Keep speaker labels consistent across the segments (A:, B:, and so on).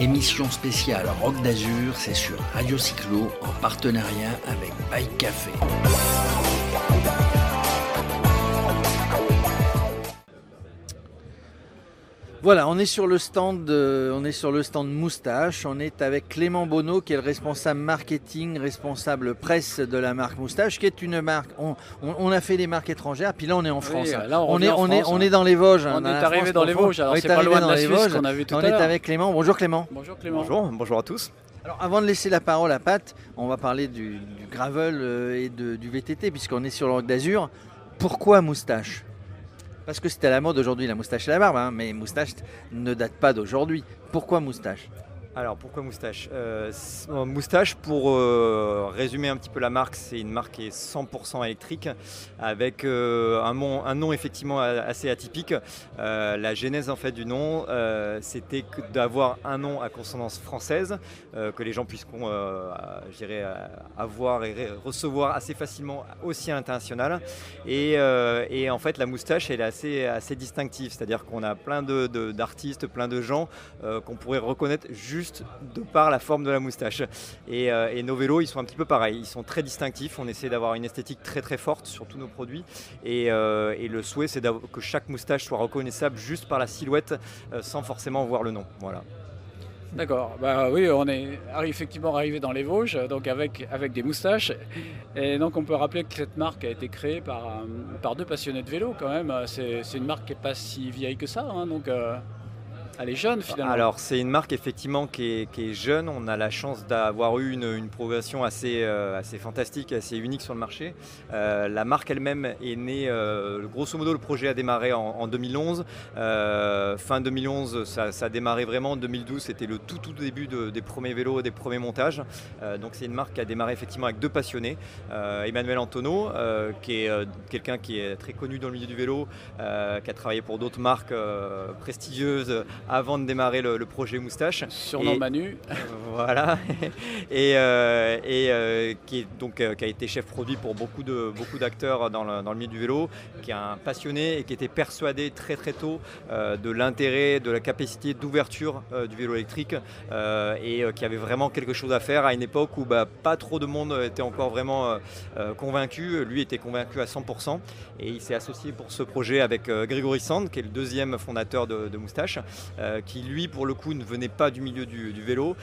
A: Émission spéciale Rock d'Azur, c'est sur Radio Cyclo en partenariat avec Bike Café. Voilà, on est sur le stand Moustache. On est avec Clément Bonneau, qui est le responsable marketing, responsable presse de la marque Moustache, qui est une marque. On a fait des marques étrangères, puis là on est en France.
B: Oui, là, on est
A: dans les Vosges.
B: On est arrivé dans les Vosges. Alors c'est pas loin de la Suisse qu'on a vu tout à l'heure.
A: On est avec Clément. Bonjour Clément.
B: Bonjour Clément.
C: Bonjour à tous.
A: Alors avant de laisser la parole à Pat, on va parler du gravel et du VTT, puisqu'on est sur le Rock d'Azur. Pourquoi Moustache ? Parce que c'était à la mode aujourd'hui, la moustache et la barbe, mais Moustache ne date pas d'aujourd'hui. Pourquoi Moustache ?
C: Alors pourquoi Moustache Moustache, pour résumer un petit peu la marque, c'est une marque qui est 100% électrique avec un nom effectivement assez atypique. La genèse en fait du nom, c'était d'avoir un nom à consonance française, que les gens puissent avoir et recevoir assez facilement aussi à l'international. Et en fait la moustache elle est assez distinctive, c'est-à-dire qu'on a plein d'artistes, plein de gens qu'on pourrait reconnaître juste de par la forme de la moustache. Et nos vélos, ils sont un petit peu pareils. Ils sont très distinctifs. On essaie d'avoir une esthétique très très forte sur tous nos produits. Et le souhait, c'est que chaque moustache soit reconnaissable juste par la silhouette, sans forcément voir le nom. Voilà.
B: D'accord. Bah oui, on est effectivement arrivé dans les Vosges, donc avec des moustaches. Et donc on peut rappeler que cette marque a été créée par deux passionnés de vélo quand même. C'est une marque qui n'est pas si vieille que ça, hein, donc. Elle est jeune finalement.
C: Alors c'est une marque effectivement qui est jeune. On a la chance d'avoir eu une progression assez fantastique, assez unique sur le marché. La marque elle-même est née, grosso modo le projet a démarré en 2011. Fin 2011 ça a démarré vraiment. En 2012 c'était le tout début des premiers vélos, des premiers montages. Donc c'est une marque qui a démarré effectivement avec deux passionnés. Emmanuel Antonot, qui est quelqu'un qui est très connu dans le milieu du vélo, qui a travaillé pour d'autres marques prestigieuses avant de démarrer le projet Moustache.
B: Surnom Manu.
C: Voilà. Et qui a été chef produit pour beaucoup d'acteurs dans le milieu du vélo, qui est un passionné et qui était persuadé très très tôt de l'intérêt, de la capacité d'ouverture du vélo électrique et qui avait vraiment quelque chose à faire à une époque où pas trop de monde était encore vraiment convaincu. Lui était convaincu à 100% et il s'est associé pour ce projet avec Grégory Sand, qui est le deuxième fondateur de Moustache. Qui lui pour le coup ne venait pas du milieu du vélo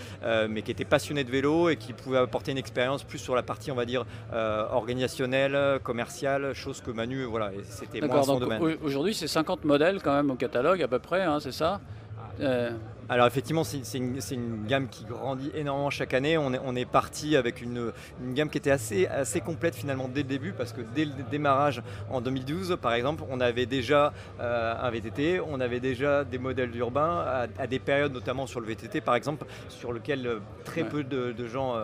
C: mais qui était passionné de vélo et qui pouvait apporter une expérience plus sur la partie on va dire organisationnelle, commerciale, chose que Manu c'était moins son domaine.
B: Aujourd'hui c'est 50 modèles quand même au catalogue à peu près, hein, c'est ça
C: Alors effectivement c'est une gamme qui grandit énormément chaque année. On est parti avec une gamme qui était assez complète finalement dès le début, parce que dès le démarrage en 2012 par exemple on avait déjà un VTT, on avait déjà des modèles urbains à des périodes notamment sur le VTT par exemple sur lequel très peu de gens,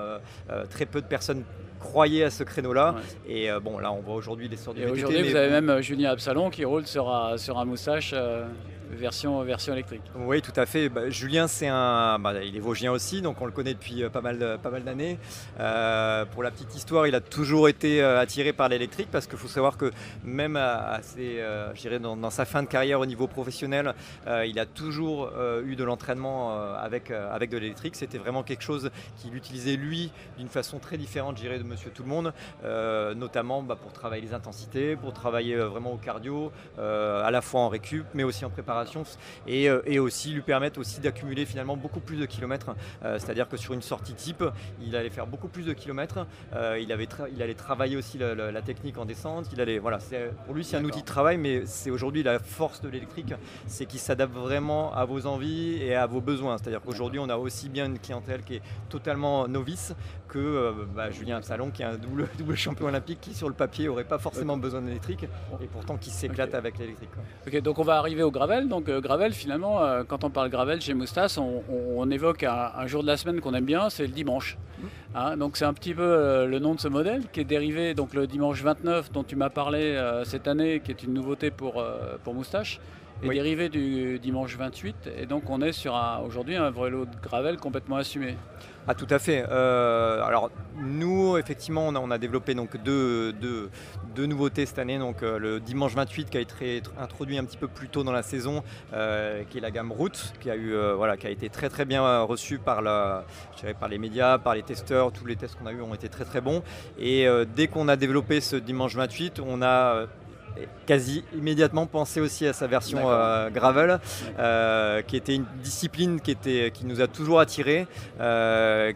C: très peu de personnes croyaient à ce créneau-là. Ouais. Et bon là on voit aujourd'hui l'essor du VTT.
B: Aujourd'hui vous avez même Julien Absalon qui roule sur un Moustache version électrique.
C: Oui, tout à fait. Julien, il est vosgien aussi, donc on le connaît depuis pas mal d'années. Pour la petite histoire, il a toujours été attiré par l'électrique, parce qu'il faut savoir que même dans sa fin de carrière au niveau professionnel, il a toujours eu de l'entraînement avec de l'électrique. C'était vraiment quelque chose qu'il utilisait lui d'une façon très différente, je dirais, de Monsieur Tout le Monde, notamment pour travailler les intensités, pour travailler vraiment au cardio, à la fois en récup, mais aussi en préparation. Et aussi lui permettre aussi d'accumuler finalement beaucoup plus de kilomètres, c'est-à-dire que sur une sortie type il allait faire beaucoup plus de kilomètres, il allait travailler aussi la technique en descente, pour lui c'est un outil de travail, mais c'est aujourd'hui la force de l'électrique, c'est qu'il s'adapte vraiment à vos envies et à vos besoins, c'est-à-dire qu'aujourd'hui on a aussi bien une clientèle qui est totalement novice que Julien Absalon qui est un double champion olympique qui sur le papier n'aurait pas forcément besoin d'électrique et pourtant qui s'éclate avec l'électrique.
B: Ok, donc on va arriver au gravel. Donc gravel finalement, quand on parle gravel chez Moustache, on évoque un jour de la semaine qu'on aime bien, c'est le dimanche. Hein, donc c'est un petit peu le nom de ce modèle qui est dérivé donc le dimanche 29 dont tu m'as parlé cette année, qui est une nouveauté pour Moustache. est dérivé du dimanche 28, et donc on est sur aujourd'hui un vélo de gravel complètement assumé.
C: Ah, tout à fait. Alors nous, effectivement, on a développé donc deux nouveautés cette année. Donc le dimanche 28 qui a été introduit un petit peu plus tôt dans la saison, qui est la gamme Route, qui a été très très bien reçue par les médias, par les testeurs. Tous les tests qu'on a eus ont été très très bons. Et dès qu'on a développé ce dimanche 28, on a quasi immédiatement pensé aussi à sa version gravel, qui était une discipline qui nous a toujours attirés,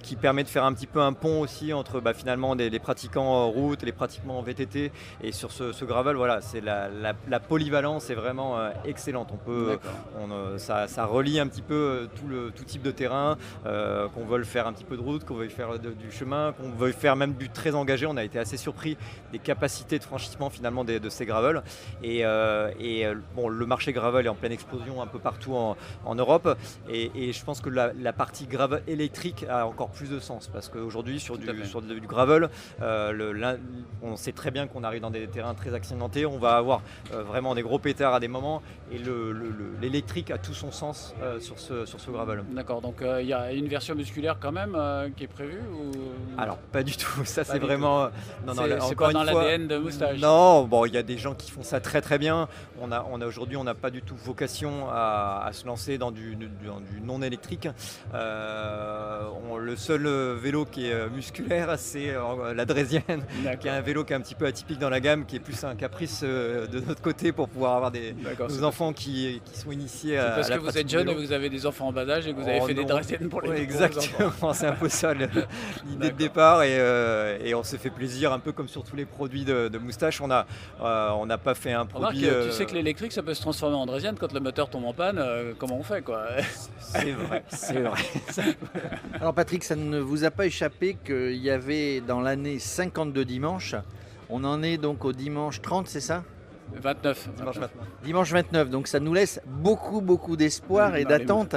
C: qui permet de faire un petit peu un pont aussi entre finalement les pratiquants route et les pratiquants VTT. Et sur ce gravel, voilà, c'est la polyvalence est vraiment excellente. Ça relie un petit peu tout type de terrain, qu'on veuille faire un petit peu de route, qu'on veuille faire du chemin, qu'on veuille faire même du très engagé. On a été assez surpris des capacités de franchissement finalement de ces gravels. Et le marché gravel est en pleine explosion un peu partout en Europe, et je pense que la partie gravel électrique a encore plus de sens, parce qu'aujourd'hui sur du gravel, on sait très bien qu'on arrive dans des terrains très accidentés, on va avoir vraiment des gros pétards à des moments, et l'électrique a tout son sens sur ce gravel.
B: D'accord, donc il y a une version musculaire quand même qui est prévue ou...
C: Alors pas du tout, ça c'est vraiment...
B: C'est pas dans l'ADN de Moustache.
C: Non, bon, il y a des gens qui font ça très très bien. Aujourd'hui, on n'a pas du tout vocation à se lancer dans du non électrique. Le seul vélo qui est musculaire, c'est la Draisienne, qui est un vélo qui est un petit peu atypique dans la gamme, qui est plus un caprice de notre côté pour pouvoir avoir nos enfants qui sont initiés à
B: parce
C: la
B: que vous êtes jeune et vous avez des enfants en bas âge et que vous avez fait des Draisiennes pour les
C: exactement, c'est un peu ça l'idée de départ, et on s'est fait plaisir un peu comme sur tous les produits de Moustache. On n'a pas fait un produit...
B: Tu sais que l'électrique, ça peut se transformer en draisienne quand le moteur tombe en panne. Comment on fait, quoi?
C: C'est vrai.
A: Alors Patrick, ça ne vous a pas échappé qu'il y avait dans l'année 52 dimanches. On en est donc au dimanche 30, c'est ça?
B: 29.
A: Dimanche 29, donc ça nous laisse beaucoup d'espoir et d'attente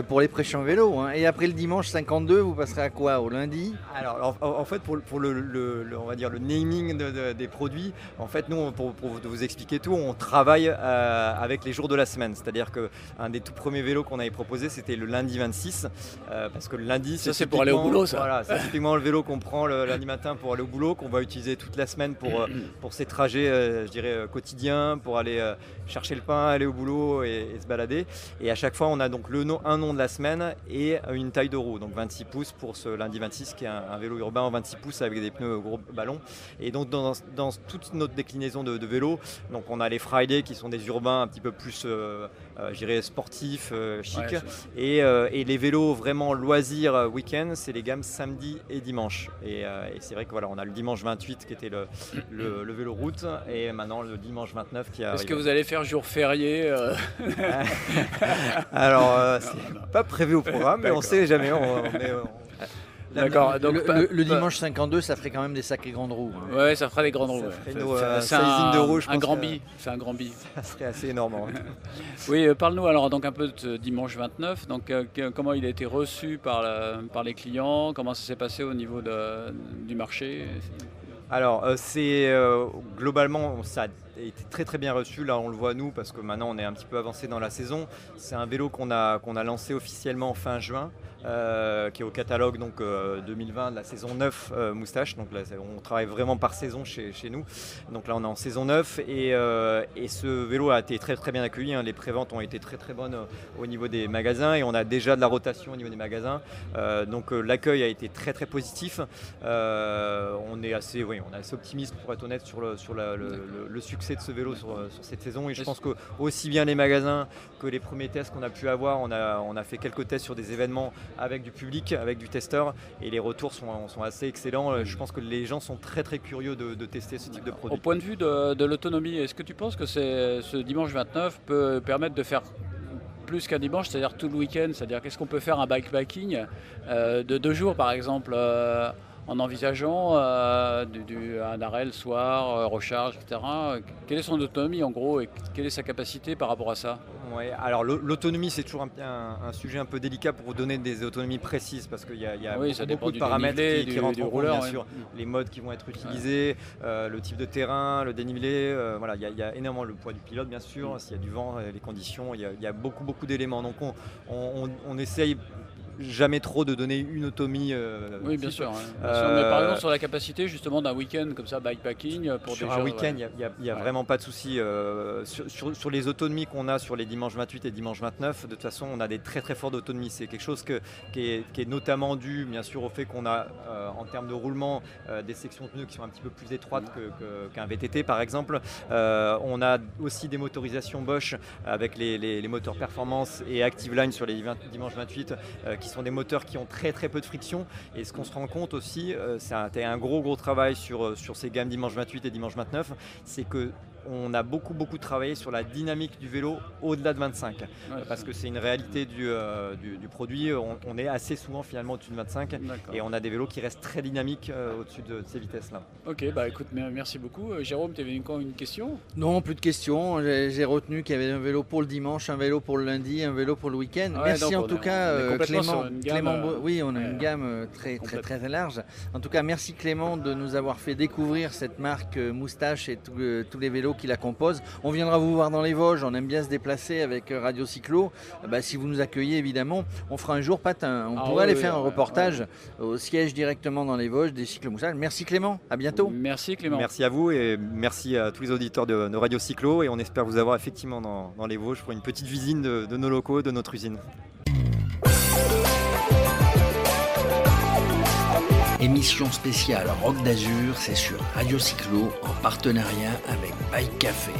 A: pour les prêches en vélo. Hein. Et après le dimanche 52, vous passerez à quoi? Au lundi?
C: Alors en fait, pour on va dire le naming des produits, en fait nous, pour vous expliquer tout, on travaille avec les jours de la semaine. C'est-à-dire qu'un des tout premiers vélos qu'on avait proposé, c'était le lundi 26, parce que le lundi,
B: c'est pour aller au boulot, ça.
C: Voilà, c'est typiquement le vélo qu'on prend le lundi matin pour aller au boulot, qu'on va utiliser toute la semaine pour ces trajets, je dirais, quotidiens, pour aller chercher le pain, aller au boulot et se balader. Et à chaque fois, on a donc un nom de la semaine et une taille de roue. Donc 26 pouces pour ce lundi 26, qui est un vélo urbain en 26 pouces avec des pneus gros ballons. Et donc dans toute notre déclinaison de vélos, donc on a les Friday qui sont des urbains un petit peu plus, je dirais, sportifs, chic. Et les vélos vraiment loisirs week-end, c'est les gammes samedi et dimanche. Et c'est vrai que voilà, on a le dimanche 28 qui était le vélo route, et maintenant le dimanche 29 qui arrive.
B: Est-ce que vous allez faire jour férié
C: Alors, c'est pas prévu au programme, mais on sait jamais.
A: D'accord. Donc le dimanche 52, ça ferait quand même des sacrées grandes roues. Hein.
B: Ouais, ça fera des grandes roues.
C: C'est un de roues, je pense.
B: C'est un grand bi.
C: Ça serait assez énorme.
B: Oui, parle-nous alors donc un peu de ce dimanche 29. Donc comment il a été reçu par les clients? Comment ça s'est passé au niveau du marché?
C: Alors, globalement, ça a été très très bien reçu. Là, on le voit nous, parce que maintenant on est un petit peu avancé dans la saison. C'est un vélo qu'on a lancé officiellement fin juin, qui est au catalogue donc 2020 de la saison 9 Moustache. Donc là, on travaille vraiment par saison chez nous. Donc là, on est en saison 9, et ce vélo a été très très bien accueilli. Hein. Les préventes ont été très très bonnes au niveau des magasins, et on a déjà de la rotation au niveau des magasins. Donc l'accueil a été très très positif. On est assez optimiste, pour être honnête, sur le succès de ce vélo sur cette saison, et je pense que aussi bien les magasins que les premiers tests qu'on a pu avoir, on a fait quelques tests sur des événements avec du public, avec du testeur, et les retours sont assez excellents. Je pense que les gens sont très très curieux de tester ce type de produit.
B: Au point de vue de l'autonomie, est-ce que tu penses que ce dimanche 29 peut permettre de faire plus qu'un dimanche, c'est-à-dire tout le week-end? C'est-à-dire qu'est-ce qu'on peut faire un bikepacking de 2 jours par exemple en envisageant un arrêt le soir, recharge, etc. Quelle est son autonomie en gros et quelle est sa capacité par rapport à ça?
C: Ouais, alors l'autonomie, c'est toujours un sujet un peu délicat pour vous donner des autonomies précises parce qu'il y a beaucoup de paramètres qui rentrent en compte, bien sûr. Les modes qui vont être utilisés, le type de terrain, le dénivelé, voilà, il y a énormément le poids du pilote, bien sûr, s'il y a du vent, les conditions, il y a beaucoup d'éléments. Donc on essaye jamais trop de donner une autonomie.
B: Oui, bien sûr. Mais par exemple, sur la capacité justement d'un week-end comme ça, bikepacking, pour
C: sur un week-end, il n'y a vraiment pas de souci. Sur les autonomies qu'on a sur les dimanches 28 et dimanche 29, de toute façon, on a des très très fortes autonomies. C'est quelque chose qui est notamment dû, bien sûr, au fait qu'on a, en termes de roulement, des sections de pneus qui sont un petit peu plus étroites qu'un VTT, par exemple. On a aussi des motorisations Bosch avec les moteurs performance et Active Line sur les dimanches 28 qui sont des moteurs qui ont très très peu de friction. Et ce qu'on se rend compte aussi, c'est un gros travail sur ces gammes dimanche 28 et dimanche 29, c'est que on a beaucoup travaillé sur la dynamique du vélo au-delà de 25 parce que c'est une réalité du produit. On est assez souvent finalement au-dessus de 25 et on a des vélos qui restent très dynamiques au-dessus de ces vitesses-là.
B: Ok, bah écoute, merci beaucoup. Jérôme, tu avais encore une question?
A: Non, plus de questions. J'ai retenu qu'il y avait un vélo pour le dimanche, un vélo pour le lundi, un vélo pour le week-end. Merci en tout cas Clément. Oui, on a une gamme très large. En tout cas, merci Clément de nous avoir fait découvrir cette marque Moustache et tous les vélos qui la composent. On viendra vous voir dans les Vosges, on aime bien se déplacer avec Radio Cyclo. Si vous nous accueillez évidemment, on fera un jour patin. On pourrait aller faire un reportage au siège directement dans les Vosges des cycles Moustache. Merci Clément, à bientôt.
B: Merci Clément.
C: Merci à vous et merci à tous les auditeurs de Radio Cyclo et on espère vous avoir effectivement dans les Vosges pour une petite visite de nos locaux, de notre usine.
D: Émission spéciale Rock d'Azur, c'est sur Radio Cyclo en partenariat avec Bike Café.